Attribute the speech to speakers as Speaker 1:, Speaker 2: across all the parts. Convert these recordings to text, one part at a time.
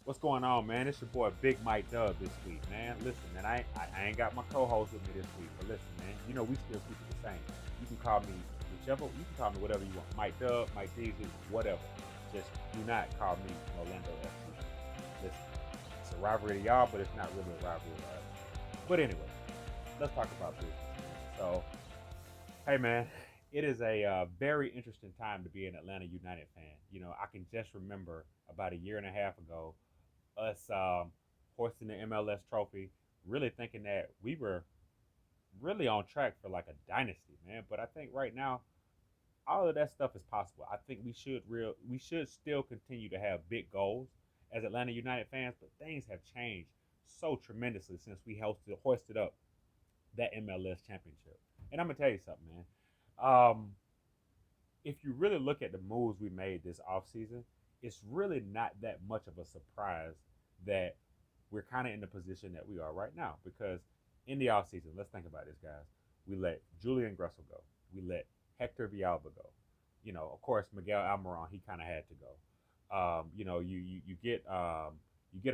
Speaker 1: What's going on, man? It's your boy Big Mike Dub this week, man. Listen, man, I ain't got my co-host with me this week, but listen, man, we still keep it the same. You can call me whichever, you can call me whatever you want. Mike Dub, Mike Deezy, whatever. Just do not call me Orlando FC. Listen, it's a rivalry to y'all, but it's not really a rivalry to us. But anyway, let's talk about business. So, hey, man, it is a very interesting time to be an Atlanta United fan. I can just remember about a year and a half ago us hoisting the MLS trophy, really thinking that we were really on track for like a dynasty, man. But I think right now all of that stuff is possible. I think we should still continue to have big goals as Atlanta United fans, but things have changed so tremendously since we hoisted up that MLS championship. And I'm gonna tell you something, man. If you really look at the moves we made this offseason, it's really not that much of a surprise that we're kind of in the position that we are right now. Because in the offseason, let's think about this, guys. We let Julian Gressel go. We let Hector Villalba go. Of course, Miguel Almiron, he kind of had to go. You get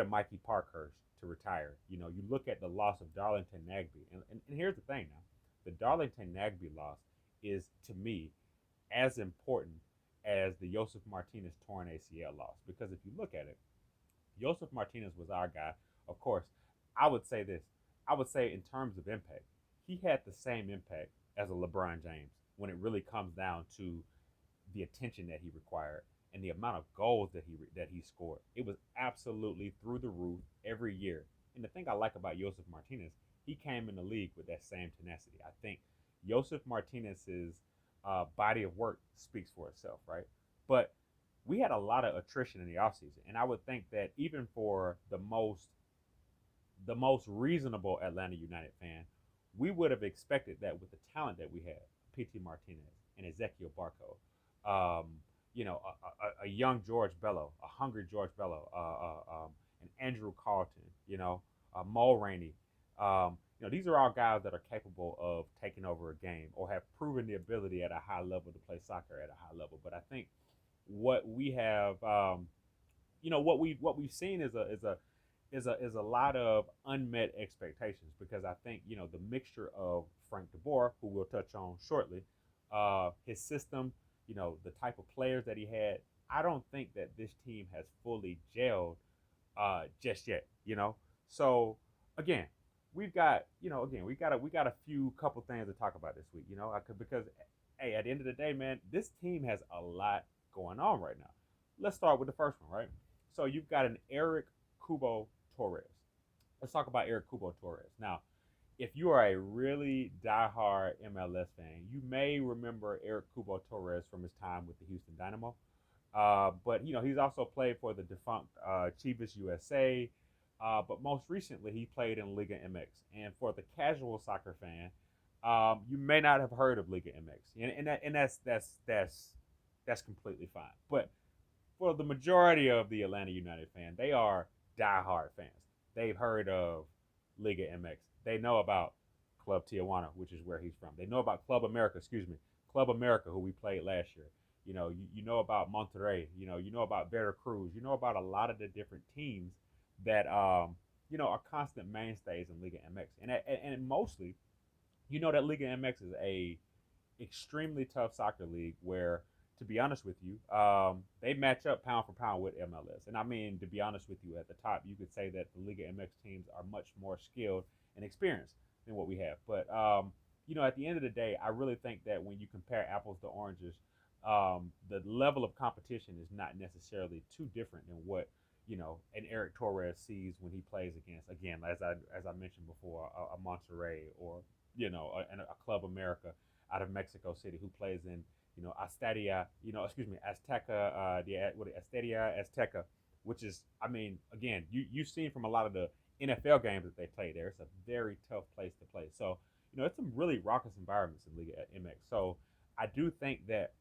Speaker 1: a Mikey Parkhurst to retire. You look at the loss of Darlington Nagbe, and here's the thing now: the Darlington Nagbe loss is to me as important as the Josef Martinez torn ACL loss. Because if you look at it, Josef Martinez was our guy. Of course, I would say this. I would say in terms of impact, he had the same impact as a LeBron James when it really comes down to the attention that he required and the amount of goals that he scored. It was absolutely through the roof every year. And the thing I like about Josef Martinez, he came in the league with that same tenacity. I think Josef Martinez's body of work speaks for itself, right? But we had a lot of attrition in the offseason, and I would think that even for the most reasonable Atlanta United fan, we would have expected that with the talent that we had, PT Martinez and Ezekiel Barco, um, a young George Bello, a hungry George Bello, and Andrew Carlton, Mo Rainey. These are all guys that are capable of taking over a game or have proven the ability at a high level to play soccer at a high level. But I think what we have, what we've seen is a lot of unmet expectations, because I think the mixture of Frank DeBoer, who we'll touch on shortly, his system, the type of players that he had. I don't think that this team has fully gelled just yet. So again, we got a few couple things to talk about this week. Because hey, at the end of the day, man, this team has a lot going on right now. Let's start with the first one, right? So you've got an Eric Kubo Torres. Let's talk about Eric Kubo Torres. Now, if you are a really diehard MLS fan, you may remember Eric Kubo Torres from his time with the Houston Dynamo. But he's also played for the defunct Chivas USA. But most recently, he played in Liga MX. And for the casual soccer fan, you may not have heard of Liga MX, and that's completely fine. But for the majority of the Atlanta United fan, they are diehard fans. They've heard of Liga MX. They know about Club Tijuana, which is where he's from. They know about Club America, Club America, who we played last year. You know about Monterrey. You know about Veracruz. You know about a lot of the different teams that are constant mainstays in Liga MX. And mostly, that Liga MX is a extremely tough soccer league where, to be honest with you, they match up pound for pound with MLS. And I mean, to be honest with you, at the top, you could say that the Liga MX teams are much more skilled and experienced than what we have. But at the end of the day, I really think that when you compare apples to oranges, the level of competition is not necessarily too different than what an Eric Torres sees when he plays against, again, as I mentioned before, a Monterrey, or a Club America out of Mexico City, who plays in Azteca, Estadia Azteca, which is, I mean, again, you've seen from a lot of the NFL games that they play there. It's a very tough place to play. So it's some really raucous environments in Liga MX. So I do think that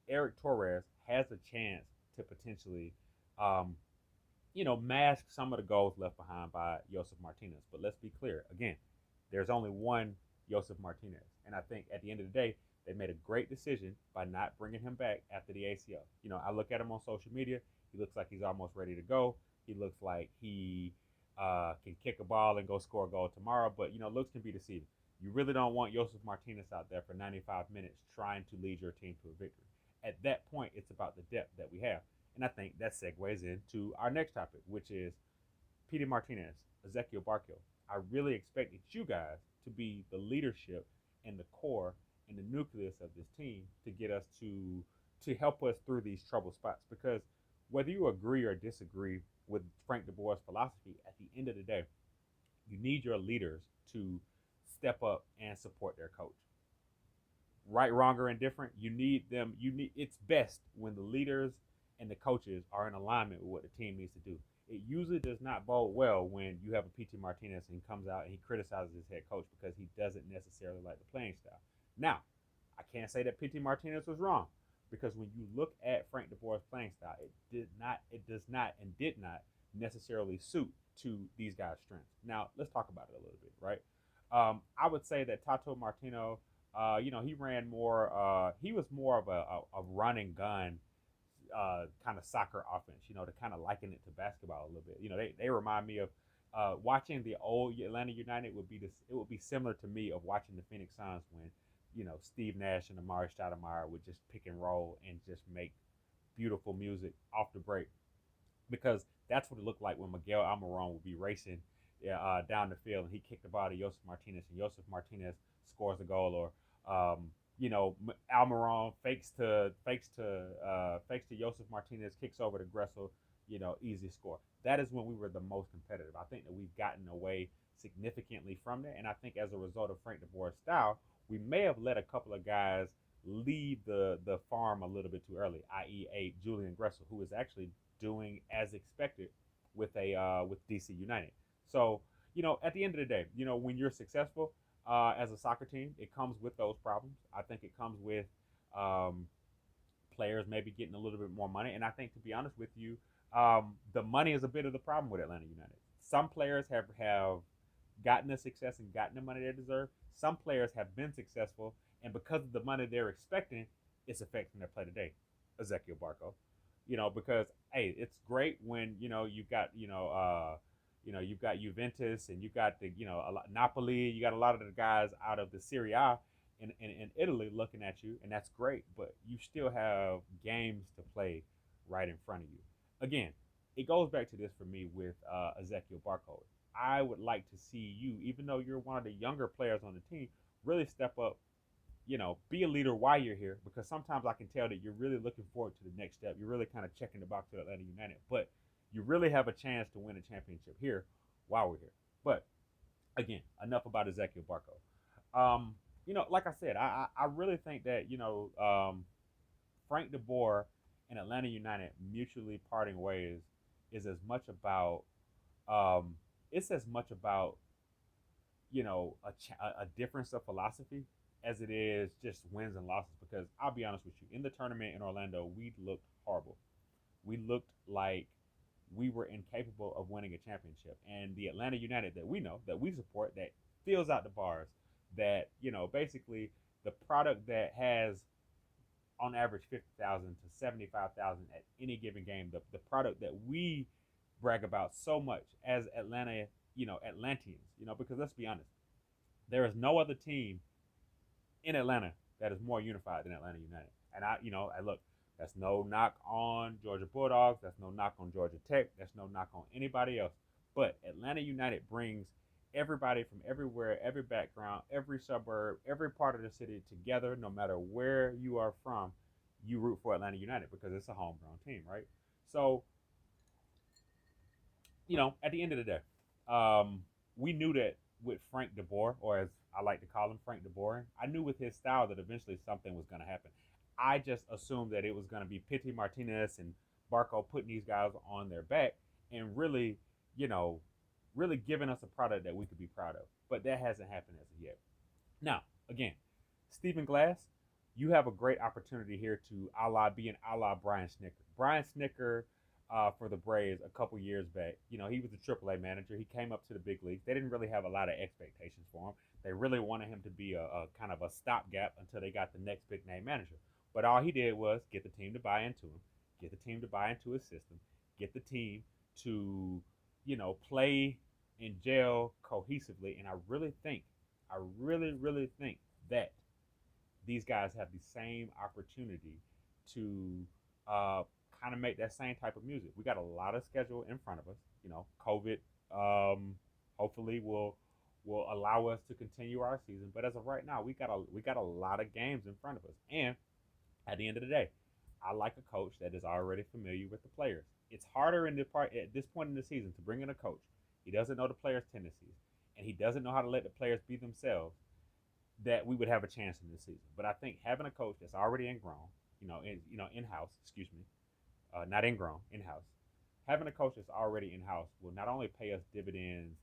Speaker 1: Eric Torres has a chance to potentially mask some of the goals left behind by Josef Martinez. But let's be clear, again, there's only one Josef Martinez. And I think at the end of the day, they made a great decision by not bringing him back after the ACL. I look at him on social media. He looks like he's almost ready to go. He looks like he can kick a ball and go score a goal tomorrow. But looks can be deceiving. You really don't want Josef Martinez out there for 95 minutes trying to lead your team to a victory. At that point, it's about the depth that we have. And I think that segues into our next topic, which is Petey Martinez, Ezequiel Barco. I really expected you guys to be the leadership and the core and the nucleus of this team to get us to help us through these trouble spots. Because whether you agree or disagree with Frank DeBoer's philosophy, at the end of the day, you need your leaders to step up and support their coach. Right, wrong, or indifferent, you need them. It's best when the leaders and the coaches are in alignment with what the team needs to do. It usually does not bode well when you have a PT Martinez and he comes out and he criticizes his head coach because he doesn't necessarily like the playing style. Now, I can't say that PT Martinez was wrong because when you look at Frank DeBoer's playing style, it does not, and did not necessarily suit to these guys' strengths. Now, let's talk about it a little bit, right? I would say that Tato Martino, he ran more. He was more of a run and gun kind of soccer offense. To kind of liken it to basketball a little bit. They remind me of watching the old Atlanta United would be this. It would be similar to me of watching the Phoenix Suns when Steve Nash and Amari Stoudemire would just pick and roll and just make beautiful music off the break, because that's what it looked like when Miguel Almiron would be racing down the field and he kicked the ball to Josef Martinez and Josef Martinez scores a goal, or Almiron fakes to Josef Martinez, kicks over to Gressel, easy score. That is when we were the most competitive. I think that we've gotten away significantly from that, and I think as a result of Frank DeBoer's style, we may have let a couple of guys leave the farm a little bit too early, i.e., a Julian Gressel, who is actually doing as expected with DC United. So, at the end of the day, when you're successful as a soccer team, it comes with those problems. I think it comes with players maybe getting a little bit more money. And I think, to be honest with you, the money is a bit of the problem with Atlanta United. Some players have gotten the success and gotten the money they deserve. Some players have been successful, and because of the money they're expecting, it's affecting their play today. Ezequiel Barco, because hey, it's great when you've got you've got Juventus and you've got the Napoli. You got a lot of the guys out of the Serie A in Italy looking at you, and that's great. But you still have games to play right in front of you. Again, it goes back to this for me with Ezequiel Barco. I would like to see you, even though you're one of the younger players on the team, really step up. Be a leader while you're here, because sometimes I can tell that you're really looking forward to the next step. You're really kind of checking the box with Atlanta United, but you really have a chance to win a championship here while we're here. But again, enough about Ezequiel Barco. Like I said, I really think that Frank DeBoer and Atlanta United mutually parting ways is as much about it's as much about a difference of philosophy as it is just wins and losses. Because I'll be honest with you, in the tournament in Orlando, we looked horrible. We looked like we were incapable of winning a championship. And the Atlanta United that we know, that we support, that fills out the bars, that basically the product that has on average 50,000 to 75,000 at any given game, the product that we brag about so much as Atlanta, Atlanteans, because let's be honest, there is no other team in Atlanta that is more unified than Atlanta United. And I look, that's no knock on Georgia Bulldogs, that's no knock on Georgia Tech, that's no knock on anybody else. But Atlanta United brings everybody from everywhere, every background, every suburb, every part of the city together. No matter where you are from, you root for Atlanta United because it's a homegrown team, right? So, at the end of the day, we knew that with Frank DeBoer, or as I like to call him, Frank DeBoer, I knew with his style that eventually something was going to happen. I just assumed that it was going to be Pity Martinez and Barco putting these guys on their back and really, really giving us a product that we could be proud of. But that hasn't happened as of yet. Now, again, Stephen Glass, you have a great opportunity here to be an Brian Snicker. Brian Snicker for the Braves a couple years back, he was a AAA manager. He came up to the big leagues. They didn't really have a lot of expectations for him. They really wanted him to be a kind of a stopgap until they got the next big name manager. But all he did was get the team to buy into him, get the team to buy into his system, get the team to, play and gel cohesively. And I really think that these guys have the same opportunity to uh, kind of make that same type of music. We got a lot of schedule in front of us. COVID hopefully will allow us to continue our season. But as of right now, we got a lot of games in front of us. And at the end of the day, I like a coach that is already familiar with the players. It's harder at this point in the season to bring in a coach. He doesn't know the players' tendencies, and he doesn't know how to let the players be themselves. That we would have a chance in this season. But I think having a coach that's already ingrown, in house, excuse me, not ingrown, in house, having a coach that's already in house will not only pay us dividends,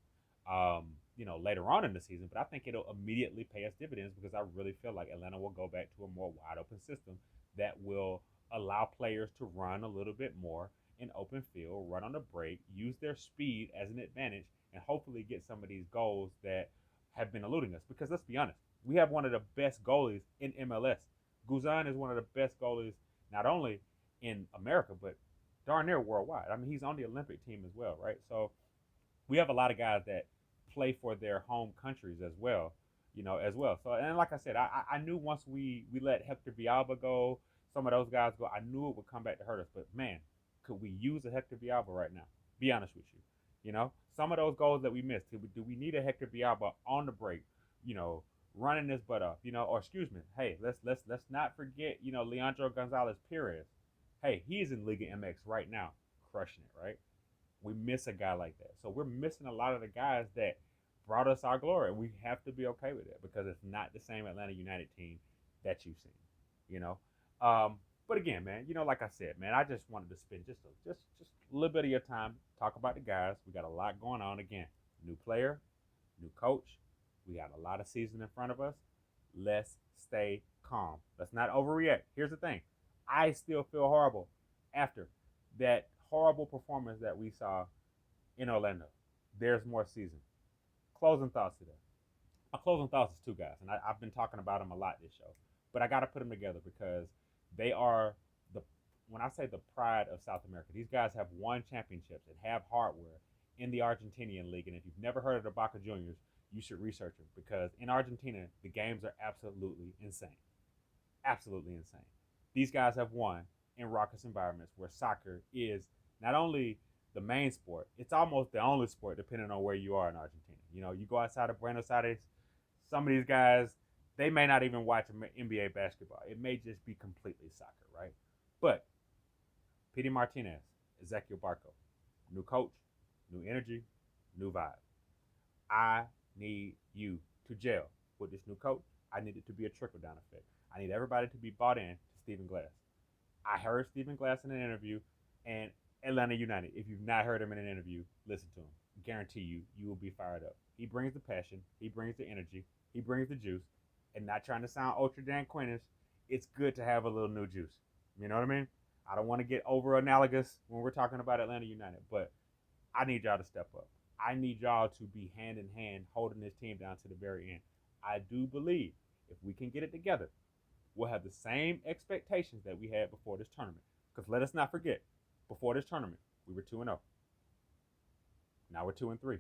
Speaker 1: later on in the season, but I think it'll immediately pay us dividends because I really feel like Atlanta will go back to a more wide open system that will allow players to run a little bit more in open field, run on the break, use their speed as an advantage, and hopefully get some of these goals that have been eluding us. Because let's be honest, we have one of the best goalies in MLS. Guzan is one of the best goalies, not only in America, but darn near worldwide. I mean, he's on the Olympic team as well, right? So we have a lot of guys that play for their home countries as well, as well. So, and like I said, I knew once we let Hector Villalba go, some of those guys go, I knew it would come back to hurt us. But man, could we use a Hector Villalba right now? Be honest with you. Some of those goals that we missed, do we need a Hector Villalba on the break, running this butt up, or excuse me, hey, let's not forget, Leandro Gonzalez Perez. Hey, he's in Liga MX right now, crushing it, right? We miss a guy like that. So we're missing a lot of the guys that brought us our glory. And we have to be okay with it because it's not the same Atlanta United team that you've seen, you know. But again, man, like I said, man, I just wanted to spend just a little bit of your time, talk about the guys. We got a lot going on. Again, new player, new coach. We got a lot of season in front of us. Let's stay calm. Let's not overreact. Here's the thing. I still feel horrible after that horrible performance that we saw in Orlando. There's more season. Closing thoughts today. My closing thoughts is two guys, and I've been talking about them a lot this show, but I got to put them together because they are when I say the pride of South America, these guys have won championships and have hardware in the Argentinian league. And if you've never heard of the Boca Juniors, you should research them because in Argentina, the games are absolutely insane. Absolutely insane. These guys have won in raucous environments where soccer is not only the main sport, it's almost the only sport depending on where you are in Argentina. You go outside of Buenos Aires, some of these guys, they may not even watch NBA basketball. It may just be completely soccer, right? But Pity Martinez, Ezequiel Barco, new coach, new energy, new vibe. I need you to gel with this new coach. I need it to be a trickle-down effect. I need everybody to be bought in to Stephen Glass. I heard Stephen Glass in an interview, and Atlanta United, if you've not heard him in an interview, listen to him. Guarantee you will be fired up. He brings the passion. He brings the energy. He brings the juice. And not trying to sound ultra Dan Quinnish, it's good to have a little new juice. You know what I mean? I don't want to get over analogous when we're talking about Atlanta United, but I need y'all to step up. I need y'all to be hand in hand holding this team down to the very end. I do believe if we can get it together, we'll have the same expectations that we had before this tournament. Because let us not forget, before this tournament, we were 2-0. Now we're 2-3.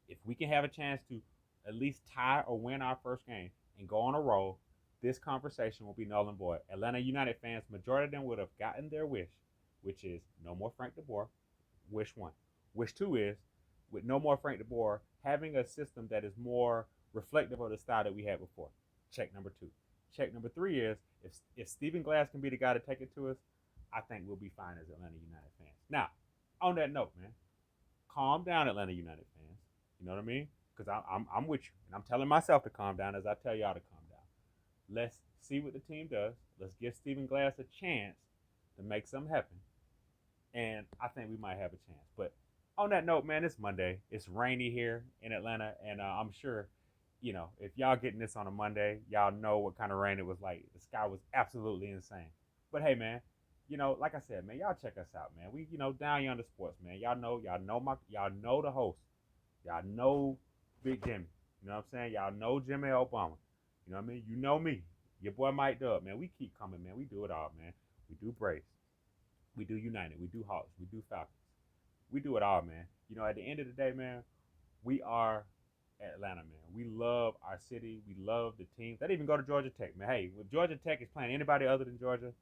Speaker 1: If we can have a chance to at least tie or win our first game and go on a roll, this conversation will be null and void. Atlanta United fans, majority of them would have gotten their wish, which is no more Frank de Boer. Wish one. Wish two is, with no more Frank de Boer, having a system that is more reflective of the style that we had before. Check number two. Check number three is, if Stephen Glass can be the guy to take it to us, I think we'll be fine as Atlanta United fans. Now, on that note, man, calm down, Atlanta United fans. You know what I mean? Because I'm with you, and I'm telling myself to calm down as I tell y'all to calm down. Let's see what the team does. Let's give Stephen Glass a chance to make something happen, and I think we might have a chance. But on that note, man, it's Monday. It's rainy here in Atlanta, and I'm sure, if y'all getting this on a Monday, y'all know what kind of rain it was like. The sky was absolutely insane. But hey, man, like I said, man, y'all check us out, man. We, Down Yonder Sports, man. Y'all know the host. Y'all know Big Jimmy. You know what I'm saying? Y'all know Jimmy Obama. You know what I mean? You know me. Your boy Mike Dub, man. We keep coming, man. We do it all, man. We do Braves. We do United. We do Hawks. We do Falcons. We do it all, man. You know, at the end of the day, man, we are Atlanta, man. We love our city. We love the team. That even go to Georgia Tech, man. Hey, if Georgia Tech is playing anybody other than Georgia,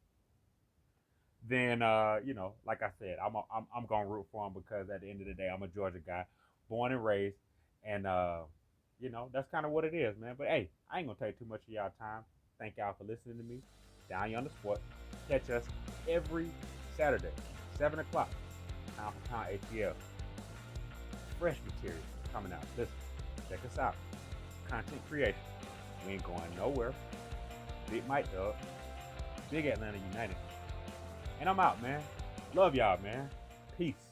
Speaker 1: then you know, like I said, I'm gonna root for them because at the end of the day, I'm a Georgia guy, born and raised, and you know, that's kind of what it is, man. But hey, I ain't gonna take too much of y'all time. Thank y'all for listening to me. Down Yonder Sport. Catch us every Saturday, 7 o'clock, pound for pound ATL. Fresh material coming out. Listen, check us out. Content creation. We ain't going nowhere. Big Mike Dub. Big Atlanta United. And I'm out, man. Love y'all, man. Peace.